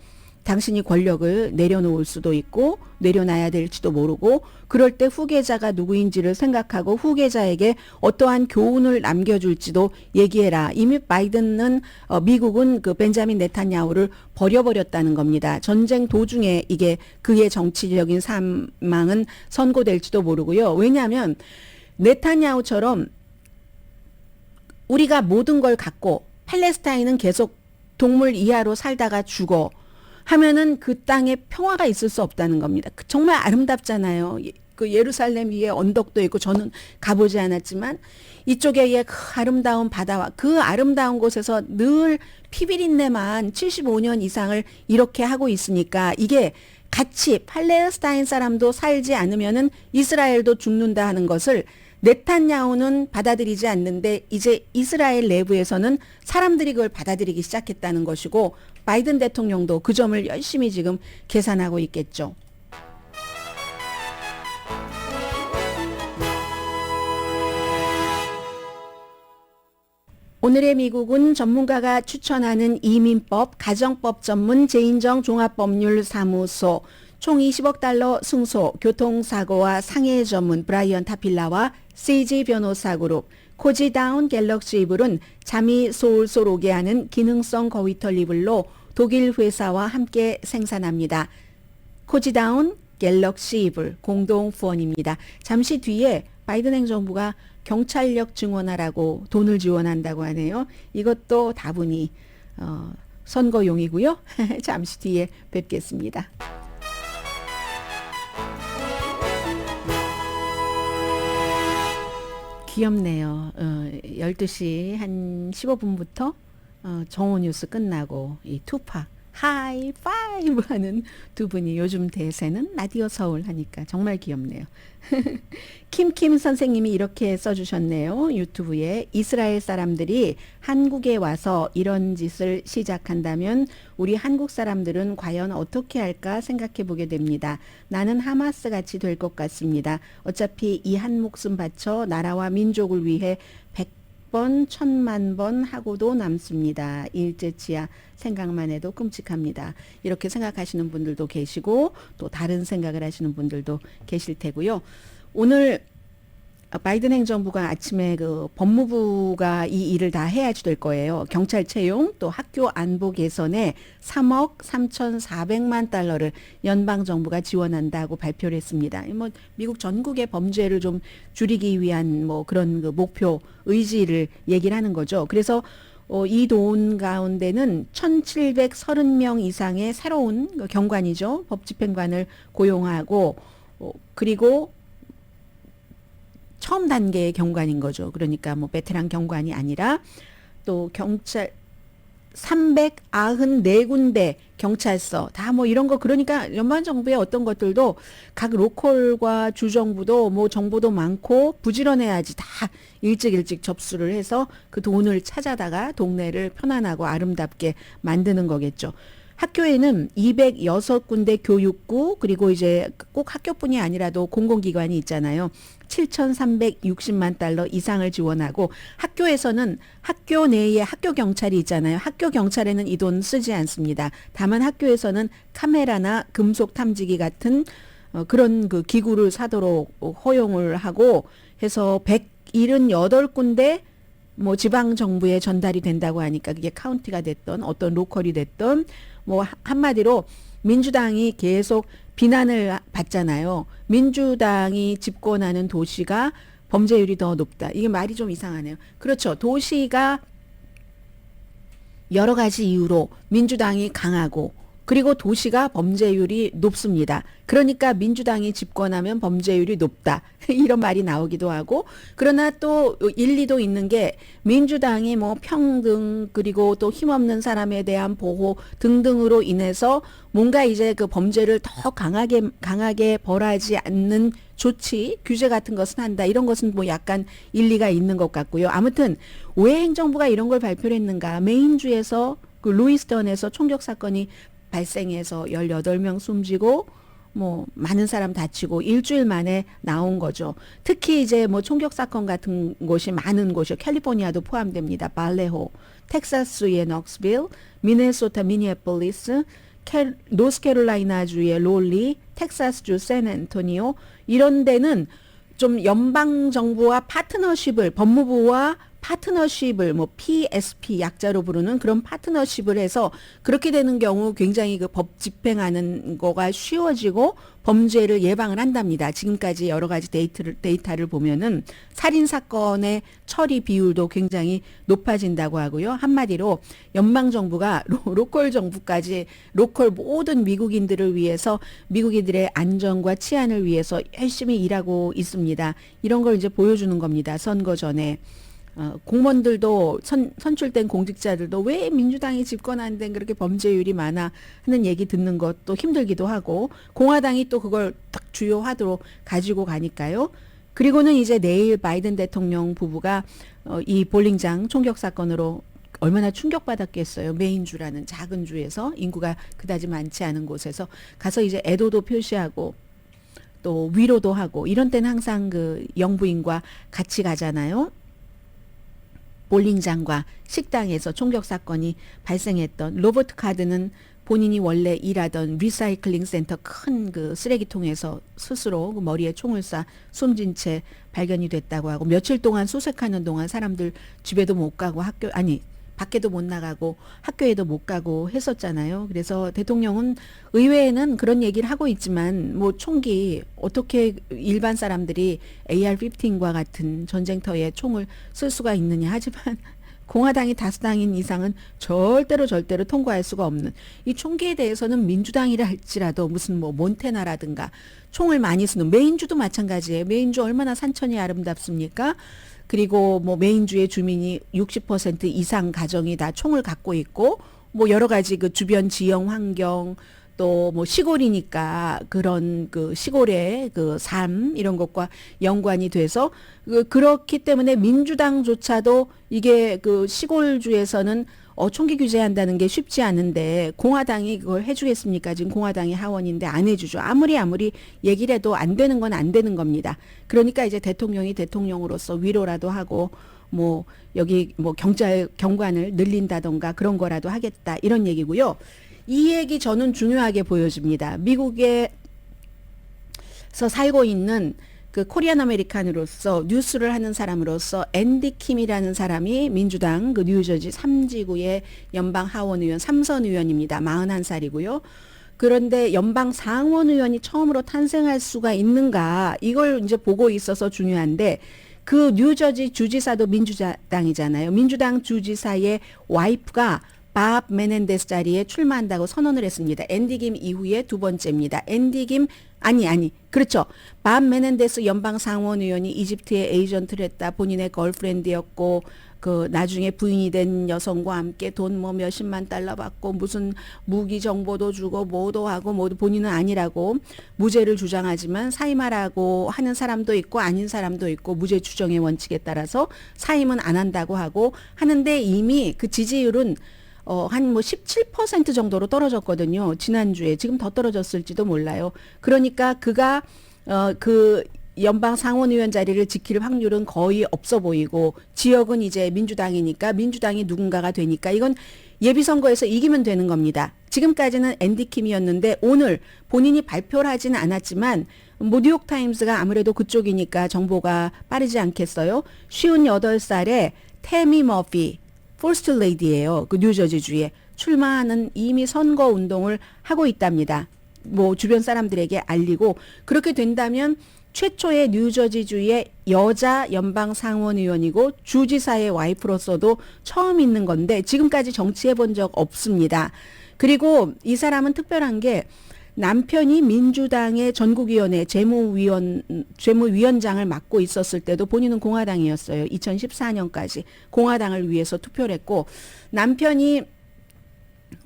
당신이 권력을 내려놓을 수도 있고 내려놔야 될지도 모르고 그럴 때 후계자가 누구인지를 생각하고 후계자에게 어떠한 교훈을 남겨줄지도 얘기해라. 이미 바이든은 미국은 그 벤자민 네타냐후를 버려버렸다는 겁니다. 전쟁 도중에 이게 그의 정치적인 사망은 선고될지도 모르고요. 왜냐하면 네타냐후처럼 우리가 모든 걸 갖고 팔레스타인은 계속 동물 이하로 살다가 죽어 하면은 그 땅에 평화가 있을 수 없다는 겁니다. 정말 아름답잖아요. 그 예루살렘 위에 언덕도 있고 저는 가보지 않았지만 이쪽에 그 아름다운 바다와 그 아름다운 곳에서 늘 피비린내만 75년 이상을 이렇게 하고 있으니까 이게 같이 팔레스타인 사람도 살지 않으면은 이스라엘도 죽는다 하는 것을 네탄야후는 받아들이지 않는데 이제 이스라엘 내부에서는 사람들이 그걸 받아들이기 시작했다는 것이고 바이든 대통령도 그 점을 열심히 지금 계산하고 있겠죠. 오늘의 미국은 전문가가 추천하는 이민법, 가정법 전문 제인정 종합법률사무소 총 20억 달러 승소, 교통사고와 상해 전문 브라이언 타필라와 CG 변호사 그룹, 코지다운 갤럭시 이블은 잠이 솔솔 오게 하는 기능성 거위털 이불로 독일 회사와 함께 생산합니다. 코지다운 갤럭시 이블 공동 후원입니다. 잠시 뒤에 바이든 행정부가 경찰력 증원하라고 돈을 지원한다고 하네요. 이것도 다분히 선거용이고요. 잠시 뒤에 뵙겠습니다. 귀엽네요. 12시 한 15분부터 정오 뉴스 끝나고 이 투팍 하이파이브 하는 두 분이 요즘 대세는 라디오 서울 하니까 정말 귀엽네요. 킴킴 선생님이 이렇게 써주셨네요. 유튜브에 이스라엘 사람들이 한국에 와서 이런 짓을 시작한다면 우리 한국 사람들은 과연 어떻게 할까 생각해 보게 됩니다. 나는 하마스 같이 될 것 같습니다. 어차피 이 한 목숨 바쳐 나라와 민족을 위해 100번, 1000만 번 하고도 남습니다. 일제치하 생각만 해도 끔찍합니다. 이렇게 생각하시는 분들도 계시고 또 다른 생각을 하시는 분들도 계실 테고요. 오늘 바이든 행정부가 아침에 그 법무부가 이 일을 다 해야지 될 거예요. 경찰 채용 또 학교 안보 개선에 3억 3,400만 달러를 연방정부가 지원한다고 발표를 했습니다. 뭐 미국 전국의 범죄를 좀 줄이기 위한 뭐 그런 그 목표 의지를 얘기를 하는 거죠. 그래서 이 돈 가운데는 1,730명 이상의 새로운 경관이죠. 법집행관을 고용하고 그리고 처음 단계의 경관인 거죠. 그러니까 뭐 베테랑 경관이 아니라 또 경찰 394군데 경찰서 다 뭐 이런 거 그러니까 연방정부의 어떤 것들도 각 로컬과 주정부도 뭐 정보도 많고 부지런해야지 다 일찍 접수를 해서 그 돈을 찾아다가 동네를 편안하고 아름답게 만드는 거겠죠. 학교에는 206군데 교육구 그리고 이제 꼭 학교뿐이 아니라도 공공기관이 있잖아요. 7,360만 달러 이상을 지원하고 학교에서는 학교 내에 학교 경찰이 있잖아요. 학교 경찰에는 이 돈 쓰지 않습니다. 다만 학교에서는 카메라나 금속 탐지기 같은 그런 그 기구를 사도록 허용을 하고 해서 178군데 뭐 지방 정부에 전달이 된다고 하니까 그게 카운티가 됐던 어떤 로컬이 됐던 뭐 한마디로 민주당이 계속 비난을 받잖아요. 민주당이 집권하는 도시가 범죄율이 더 높다. 이게 말이 좀 이상하네요. 그렇죠. 도시가 여러 가지 이유로 민주당이 강하고 그리고 도시가 범죄율이 높습니다. 그러니까 민주당이 집권하면 범죄율이 높다. 이런 말이 나오기도 하고, 그러나 또 일리도 있는 게 민주당이 뭐 평등 그리고 또 힘없는 사람에 대한 보호 등등으로 인해서 뭔가 이제 그 범죄를 더 강하게 벌하지 않는 조치, 규제 같은 것은 한다. 이런 것은 뭐 약간 일리가 있는 것 같고요. 아무튼 왜 행정부가 이런 걸 발표를 했는가? 메인주에서 그 루이스턴에서 총격 사건이 발생해서 18명 숨지고 뭐 많은 사람 다치고 일주일 만에 나온 거죠. 특히 이제 뭐 총격 사건 같은 곳이 많은 곳이 캘리포니아도 포함됩니다. 발레호, 텍사스의 넉스빌, 미네소타 미니애폴리스, 노스캐롤라이나주의 롤리, 텍사스주 샌앤토니오 이런 데는 좀 연방 정부와 파트너십을 법무부와 파트너십을 뭐 PSP 약자로 부르는 그런 파트너십을 해서 그렇게 되는 경우 굉장히 그 법 집행하는 거가 쉬워지고 범죄를 예방을 한답니다. 지금까지 여러 가지 데이터를 보면은 살인 사건의 처리 비율도 굉장히 높아진다고 하고요. 한마디로 연방 정부가 로컬 정부까지 로컬 모든 미국인들을 위해서 미국인들의 안전과 치안을 위해서 열심히 일하고 있습니다. 이런 걸 이제 보여주는 겁니다. 선거 전에. 공무원들도 선출된 공직자들도 왜 민주당이 집권하는데 그렇게 범죄율이 많아 하는 얘기 듣는 것도 힘들기도 하고 공화당이 또 그걸 딱 주요하도록 가지고 가니까요. 그리고는 이제 내일 바이든 대통령 부부가 이 볼링장 총격 사건으로 얼마나 충격받았겠어요. 메인주라는 작은 주에서 인구가 그다지 많지 않은 곳에서 가서 이제 애도도 표시하고 또 위로도 하고 이런 때는 항상 그 영부인과 같이 가잖아요. 볼링장과 식당에서 총격 사건이 발생했던 로버트 카드는 본인이 원래 일하던 리사이클링 센터 큰 그 쓰레기통에서 스스로 그 머리에 총을 쏴 숨진 채 발견이 됐다고 하고 며칠 동안 수색하는 동안 사람들 집에도 못 가고 밖에도 못 나가고 학교에도 못 가고 했었잖아요. 그래서 대통령은 의회에는 그런 얘기를 하고 있지만 뭐 총기 어떻게 일반 사람들이 AR-15과 같은 전쟁터에 총을 쓸 수가 있느냐 하지만 공화당이 다수당인 이상은 절대로 통과할 수가 없는 이 총기에 대해서는 민주당이라 할지라도 무슨 뭐 몬테나라든가 총을 많이 쓰는 메인주도 마찬가지예요. 메인주 얼마나 산천이 아름답습니까? 그리고 뭐 메인주의 주민이 60% 이상 가정이 다 총을 갖고 있고 뭐 여러 가지 그 주변 지형 환경 또 뭐 시골이니까 그런 그 시골의 그 삶 이런 것과 연관이 돼서 그렇기 때문에 민주당조차도 이게 그 시골주에서는 총기 규제한다는 게 쉽지 않은데 공화당이 그걸 해주겠습니까? 지금 공화당이 하원인데 안 해주죠. 아무리 얘기를 해도 안 되는 건 안 되는 겁니다. 그러니까 이제 대통령이 대통령으로서 위로라도 하고 뭐 여기 뭐 경관을 늘린다던가 그런 거라도 하겠다 이런 얘기고요. 이 얘기 저는 중요하게 보여집니다. 미국에서 살고 있는 그 코리안 아메리칸으로서 뉴스를 하는 사람으로서 앤디 킴이라는 사람이 민주당 그 뉴저지 3지구의 연방 하원 의원 3선 의원입니다. 41살이고요. 그런데 연방 상원 의원이 처음으로 탄생할 수가 있는가 이걸 이제 보고 있어서 중요한데 그 뉴저지 주지사도 민주당이잖아요. 민주당 주지사의 와이프가 밥 메넨데스 자리에 출마한다고 선언을 했습니다. 앤디 김 이후에 두 번째입니다. 앤디 김 그렇죠. 밥 메넨데스 연방 상원 의원이 이집트에 에이전트를 했다. 본인의 걸프렌드였고 그 나중에 부인이 된 여성과 함께 돈 뭐 몇십만 달러 받고 무슨 무기 정보도 주고 뭐도 하고 모두 본인은 아니라고 무죄를 주장하지만 사임하라고 하는 사람도 있고 아닌 사람도 있고 무죄 추정의 원칙에 따라서 사임은 안 한다고 하고 하는데 이미 그 지지율은 한 뭐 17% 정도로 떨어졌거든요. 지난주에. 지금 더 떨어졌을지도 몰라요. 그러니까 그가 그 연방 상원의원 자리를 지킬 확률은 거의 없어 보이고 지역은 이제 민주당이니까 민주당이 누군가가 되니까 이건 예비선거에서 이기면 되는 겁니다. 지금까지는 앤디 킴이었는데 오늘 본인이 발표를 하지는 않았지만 뭐 뉴욕타임스가 아무래도 그쪽이니까 정보가 빠르지 않겠어요. 58살에 태미 머피 포스트 레이디예요. 그 뉴저지주에 출마하는 이미 선거 운동을 하고 있답니다. 뭐 주변 사람들에게 알리고 그렇게 된다면 최초의 뉴저지주의 여자 연방 상원의원이고 주지사의 와이프로서도 처음 있는 건데 지금까지 정치해 본 적 없습니다. 그리고 이 사람은 특별한 게 남편이 민주당의 전국위원회 재무위원장을 맡고 있었을 때도 본인은 공화당이었어요. 2014년까지 공화당을 위해서 투표를 했고 남편이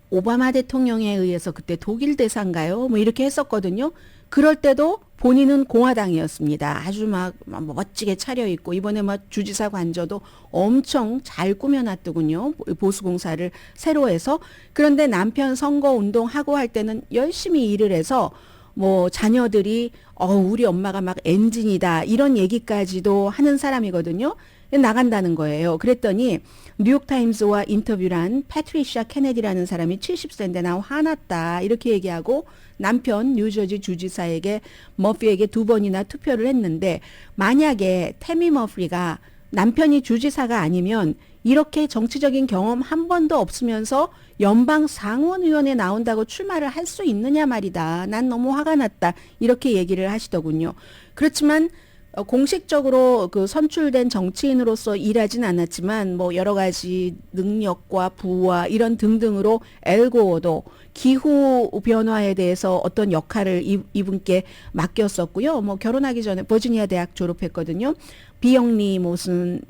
오바마 대통령에 의해서 그때 독일 대사인가요? 뭐 이렇게 했었거든요. 그럴 때도 본인은 공화당이었습니다. 아주 막 멋지게 차려입고 이번에 막 주지사 관저도 엄청 잘 꾸며놨더군요. 보수공사를 새로 해서. 그런데 남편 선거 운동하고 할 때는 열심히 일을 해서 뭐 자녀들이 우리 엄마가 막 엔진이다 이런 얘기까지도 하는 사람이거든요. 나간다는 거예요. 그랬더니 뉴욕타임스와 인터뷰를 한 패트리샤 케네디라는 사람이 70세인데 나 화났다 이렇게 얘기하고 남편 뉴저지 주지사에게 머피에게 2번이나 투표를 했는데 만약에 태미 머피가 남편이 주지사가 아니면 이렇게 정치적인 경험 한 번도 없으면서 연방 상원의원에 나온다고 출마를 할 수 있느냐 말이다. 난 너무 화가 났다. 이렇게 얘기를 하시더군요. 그렇지만 공식적으로 그 선출된 정치인으로서 일하진 않았지만 뭐 여러 가지 능력과 부와 이런 등등으로 엘고어도 기후 변화에 대해서 어떤 역할을 이분께 맡겼었고요. 뭐 결혼하기 전에 버지니아 대학 졸업했거든요. 비영리 무슨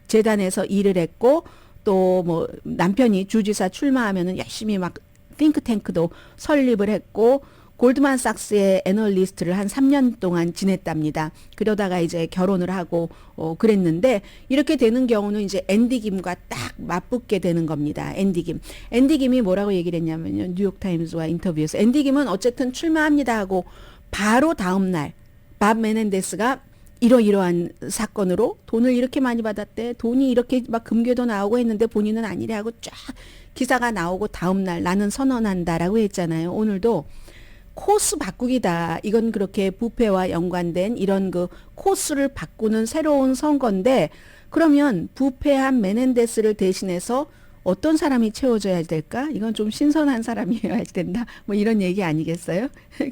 재단에서 일을 했고 또 뭐 남편이 주지사 출마하면은 열심히 막 띵크탱크도 설립을 했고 골드만삭스의 애널리스트를 한 3년 동안 지냈답니다. 그러다가 이제 결혼을 하고 그랬는데 이렇게 되는 경우는 이제 앤디 김과 딱 맞붙게 되는 겁니다. 앤디 김. 앤디 김이 뭐라고 얘기를 했냐면요. 뉴욕타임스와 인터뷰에서 앤디 김은 어쨌든 출마합니다 하고 바로 다음 날 밥 메넨데스가 이러이러한 사건으로 돈을 이렇게 많이 받았대. 돈이 이렇게 막 금괴도 나오고 했는데 본인은 아니래 하고 쫙 기사가 나오고 다음 날 나는 선언한다라고 했잖아요. 오늘도 코스 바꾸기다. 이건 그렇게 부패와 연관된 이런 그 코스를 바꾸는 새로운 선거인데 그러면 부패한 메넨데스를 대신해서 어떤 사람이 채워줘야 될까? 이건 좀 신선한 사람이어야 된다. 뭐 이런 얘기 아니겠어요?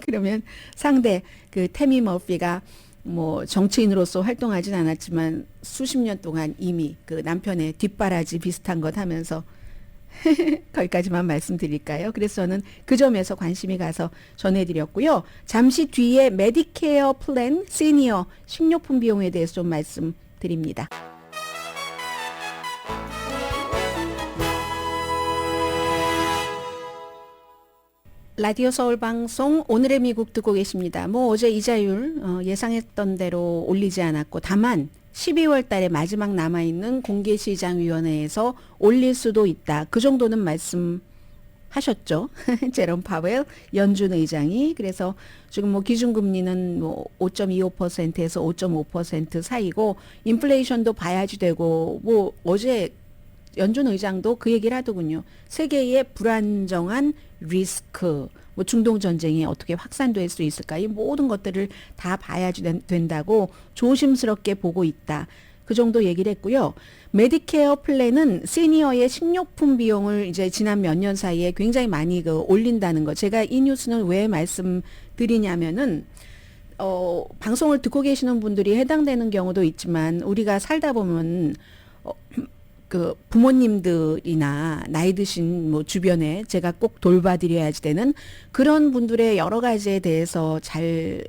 그러면 상대 그 태미 머피가 뭐 정치인으로서 활동하진 않았지만 수십 년 동안 이미 그 남편의 뒷바라지 비슷한 것 하면서 거기까지만 말씀드릴까요? 그래서 저는 그 점에서 관심이 가서 전해드렸고요. 잠시 뒤에 메디케어 플랜 시니어 식료품 비용에 대해서 좀 말씀드립니다. 라디오 서울 방송 오늘의 미국 듣고 계십니다. 뭐 어제 이자율 예상했던 대로 올리지 않았고 다만 12월 달에 마지막 남아있는 공개시장위원회에서 올릴 수도 있다. 그 정도는 말씀하셨죠. 제롬 파웰 연준 의장이. 그래서 지금 뭐 기준금리는 뭐 5.25%에서 5.5% 사이고 인플레이션도 봐야지 되고 뭐 어제 연준 의장도 그 얘기를 하더군요. 세계의 불안정한 리스크, 뭐 중동 전쟁이 어떻게 확산될 수 있을까? 이 모든 것들을 다 봐야지 된다고 조심스럽게 보고 있다. 그 정도 얘기를 했고요. 메디케어 플랜은 시니어의 식료품 비용을 이제 지난 몇 년 사이에 굉장히 많이 올린다는 거. 제가 이 뉴스는 왜 말씀드리냐면은 방송을 듣고 계시는 분들이 해당되는 경우도 있지만 우리가 살다 보면 그 부모님들이나 나이 드신 뭐 주변에 제가 꼭 돌봐드려야지 되는 그런 분들의 여러 가지에 대해서 잘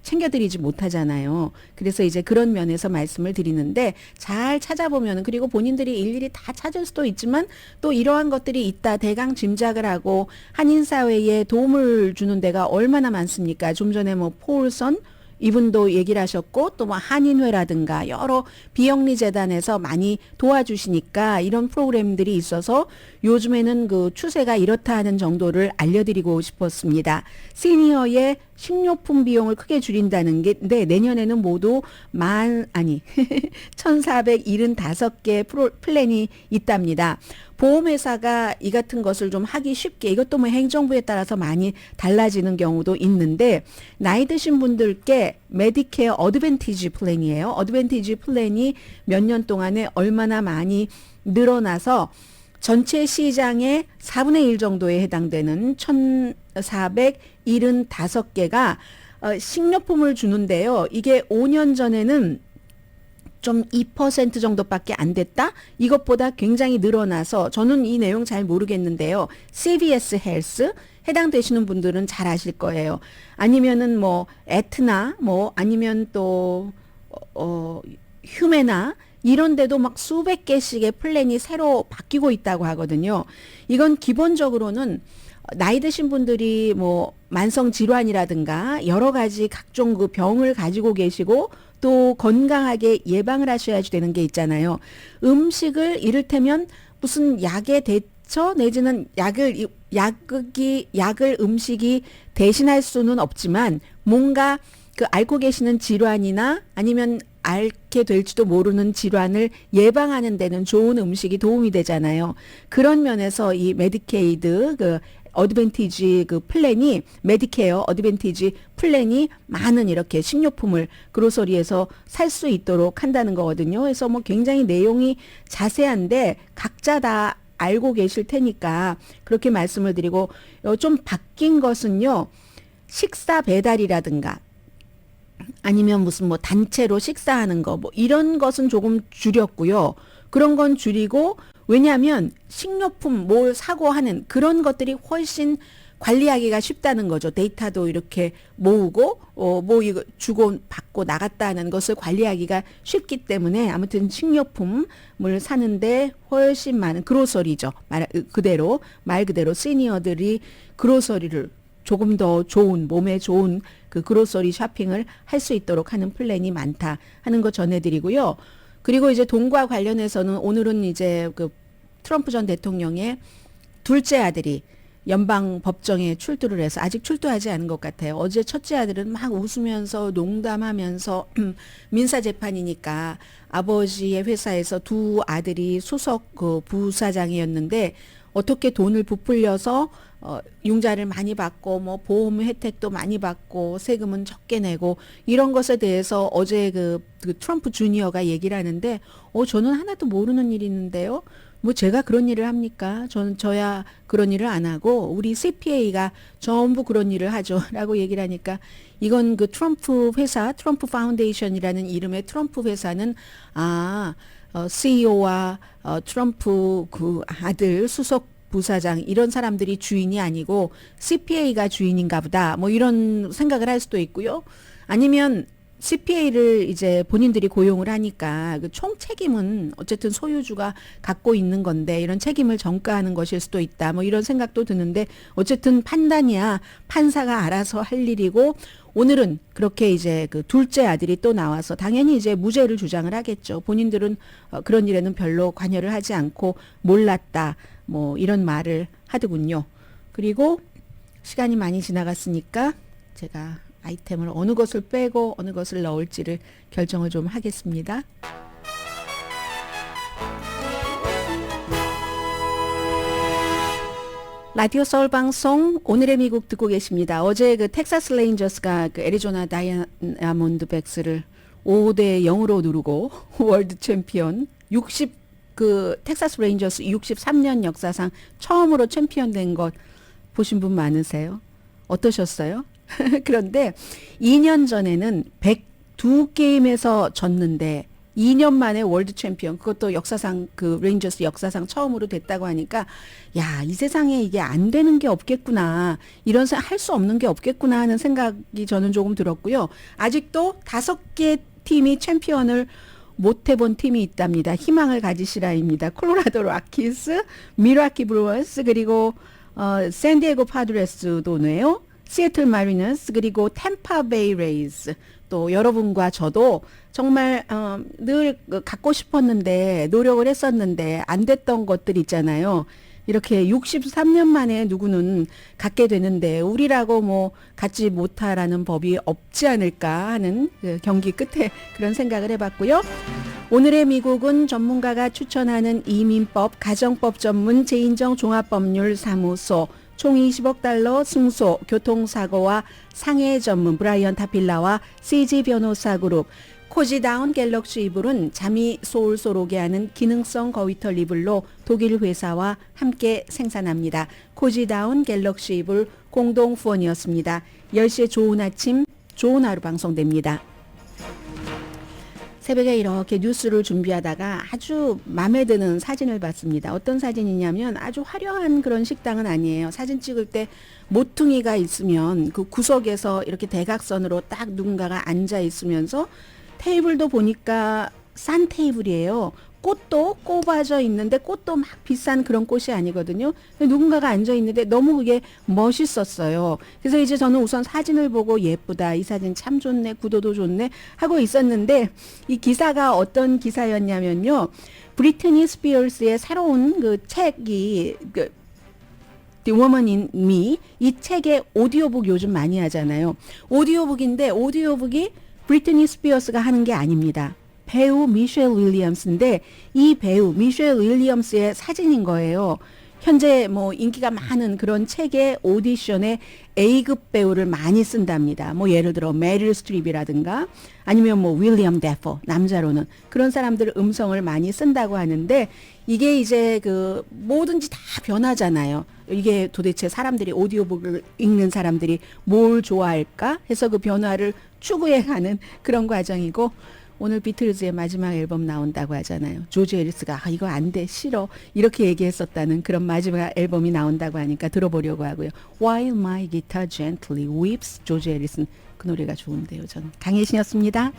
챙겨드리지 못하잖아요. 그래서 이제 그런 면에서 말씀을 드리는데 잘 찾아보면 그리고 본인들이 일일이 다 찾을 수도 있지만 또 이러한 것들이 있다 대강 짐작을 하고 한인사회에 도움을 주는 데가 얼마나 많습니까? 좀 전에 뭐 포울선 이분도 얘기를 하셨고 또 뭐 한인회라든가 여러 비영리 재단에서 많이 도와주시니까 이런 프로그램들이 있어서 요즘에는 그 추세가 이렇다 하는 정도를 알려드리고 싶었습니다. 시니어의 식료품 비용을 크게 줄인다는 게 내년에는 모두 1,475개 플랜이 있답니다. 보험회사가 이 같은 것을 좀 하기 쉽게 이것도 뭐 행정부에 따라서 많이 달라지는 경우도 있는데 나이 드신 분들께 메디케어 어드밴티지 플랜이에요. 어드밴티지 플랜이 몇 년 동안에 얼마나 많이 늘어나서 전체 시장의 4분의 1 정도에 해당되는 1,475개가 식료품을 주는데요. 이게 5년 전에는 좀 2% 정도밖에 안 됐다? 이것보다 굉장히 늘어나서 저는 이 내용 잘 모르겠는데요. CVS 헬스 해당되시는 분들은 잘 아실 거예요. 아니면은 뭐 에트나 뭐 아니면 또 휴메나 이런 데도 막 수백 개씩의 플랜이 새로 바뀌고 있다고 하거든요. 이건 기본적으로는 나이 드신 분들이 뭐 만성 질환이라든가 여러 가지 각종 그 병을 가지고 계시고 또 건강하게 예방을 하셔야지 되는 게 있잖아요. 음식을 이를테면 무슨 약의 대처 내지는 약을 음식이 대신할 수는 없지만 뭔가 그 앓고 계시는 질환이나 아니면 앓게 될지도 모르는 질환을 예방하는 데는 좋은 음식이 도움이 되잖아요. 그런 면에서 이 메디케이드 그 어드밴티지 그 플랜이 메디케어 어드밴티지 플랜이 많은 이렇게 식료품을 그로서리에서 살 수 있도록 한다는 거거든요. 그래서 뭐 굉장히 내용이 자세한데 각자 다 알고 계실 테니까 그렇게 말씀을 드리고 좀 바뀐 것은요. 식사 배달이라든가 아니면 무슨 뭐 단체로 식사하는 거 뭐 이런 것은 조금 줄였고요. 그런 건 줄이고 왜냐하면 식료품 뭘 사고 하는 그런 것들이 훨씬 관리하기가 쉽다는 거죠. 데이터도 이렇게 모으고 뭐 이거 주고 받고 나갔다는 것을 관리하기가 쉽기 때문에 아무튼 식료품을 사는데 훨씬 많은 그로서리죠. 말 그대로 시니어들이 그로서리를 조금 더 좋은 몸에 좋은 그 그로서리 쇼핑을 할 수 있도록 하는 플랜이 많다 하는 거 전해드리고요. 그리고 이제 돈과 관련해서는 오늘은 이제 그 트럼프 전 대통령의 둘째 아들이 연방 법정에 출두를 해서 아직 출두하지 않은 것 같아요. 어제 첫째 아들은 막 웃으면서 농담하면서 민사 재판이니까 아버지의 회사에서 두 아들이 수석 그 부사장이었는데 어떻게 돈을 부풀려서 융자를 많이 받고 뭐 보험 혜택도 많이 받고 세금은 적게 내고 이런 것에 대해서 어제 그 트럼프 주니어가 얘기를 하는데 저는 하나도 모르는 일이 있는데요. 뭐 제가 그런 일을 합니까? 저야 그런 일을 안 하고 우리 CPA가 전부 그런 일을 하죠라고 얘기를 하니까 이건 그 트럼프 회사 트럼프 파운데이션이라는 이름의 트럼프 회사는 CEO와 트럼프 그 아들 수석 부사장 이런 사람들이 주인이 아니고 CPA가 주인인가 보다 뭐 이런 생각을 할 수도 있고요. 아니면 CPA를 이제 본인들이 고용을 하니까 그 총 책임은 어쨌든 소유주가 갖고 있는 건데 이런 책임을 전가하는 것일 수도 있다. 뭐 이런 생각도 드는데 어쨌든 판단이야 판사가 알아서 할 일이고 오늘은 그렇게 이제 그 둘째 아들이 또 나와서 당연히 이제 무죄를 주장을 하겠죠. 본인들은 그런 일에는 별로 관여를 하지 않고 몰랐다. 뭐 이런 말을 하더군요. 그리고 시간이 많이 지나갔으니까 제가 아이템을 어느 것을 빼고 어느 것을 넣을지를 결정을 좀 하겠습니다. 라디오 서울 방송 오늘의 미국 듣고 계십니다. 어제 그 텍사스 레인저스가 그 애리조나 다이아몬드백스를 5대 0으로 누르고 월드 챔피언 그 텍사스 레인저스 63년 역사상 처음으로 챔피언 된 것 보신 분 많으세요? 어떠셨어요? 그런데 2년 전에는 102게임에서 졌는데 2년 만에 월드 챔피언 그것도 역사상 그 레인저스 역사상 처음으로 됐다고 하니까 야, 이 세상에 이게 안 되는 게 없겠구나. 이런 할 수 없는 게 없겠구나 하는 생각이 저는 조금 들었고요. 아직도 5개 팀이 챔피언을 못 해본 팀이 있답니다. 희망을 가지시라입니다. 콜로라도 락키스, 미라키 브루어스 그리고 샌디에고 파드레스도 네요. 시애틀 마리너스 그리고 템파베이 레이즈 또 여러분과 저도 정말 늘 갖고 싶었는데 노력을 했었는데 안 됐던 것들 있잖아요. 이렇게 63년 만에 누구는 갖게 되는데 우리라고 뭐 갖지 못하라는 법이 없지 않을까 하는 그 경기 끝에 그런 생각을 해봤고요. 오늘의 미국은 전문가가 추천하는 이민법, 가정법 전문 제인정 종합법률사무소 총 20억 달러 승소, 교통사고와 상해 전문 브라이언 타필라와 CG 변호사 그룹, 코지다운 갤럭시 이불은 잠이 소울솔 오게 하는 기능성 거위털 이불로 독일 회사와 함께 생산합니다. 코지다운 갤럭시 이불 공동 후원이었습니다. 10시에 좋은 아침 좋은 하루 방송됩니다. 새벽에 이렇게 뉴스를 준비하다가 아주 마음에 드는 사진을 봤습니다. 어떤 사진이냐면 아주 화려한 그런 식당은 아니에요. 사진 찍을 때 모퉁이가 있으면 그 구석에서 이렇게 대각선으로 딱 누군가가 앉아 있으면서 테이블도 보니까 싼 테이블이에요. 꽃도 꼽아져 있는데 꽃도 막 비싼 그런 꽃이 아니거든요. 누군가가 앉아 있는데 너무 그게 멋있었어요. 그래서 이제 저는 우선 사진을 보고 예쁘다. 이 사진 참 좋네. 구도도 좋네. 하고 있었는데 이 기사가 어떤 기사였냐면요. 브리트니 스피어스의 새로운 그 책이 그 The Woman in Me 이 책의 오디오북 요즘 많이 하잖아요. 오디오북인데 오디오북이 브리트니 스피어스가 하는 게 아닙니다. 배우 미셸 윌리엄스인데 이 배우 미셸 윌리엄스의 사진인 거예요. 현재 뭐 인기가 많은 그런 책의 오디션에 A급 배우를 많이 쓴답니다. 뭐 예를 들어 메릴 스트립이라든가 아니면 뭐 윌리엄 데포 남자로는 그런 사람들 음성을 많이 쓴다고 하는데 이게 이제 그 뭐든지 다 변하잖아요. 이게 도대체 사람들이 오디오북을 읽는 사람들이 뭘 좋아할까 해서 그 변화를 추구해가는 그런 과정이고 오늘 비틀즈의 마지막 앨범 나온다고 하잖아요. 조지 해리스가 이거 안 돼, 싫어 이렇게 얘기했었다는 그런 마지막 앨범이 나온다고 하니까 들어보려고 하고요. While My Guitar Gently Weeps 조지 해리슨 그 노래가 좋은데요. 저는 강혜신이었습니다.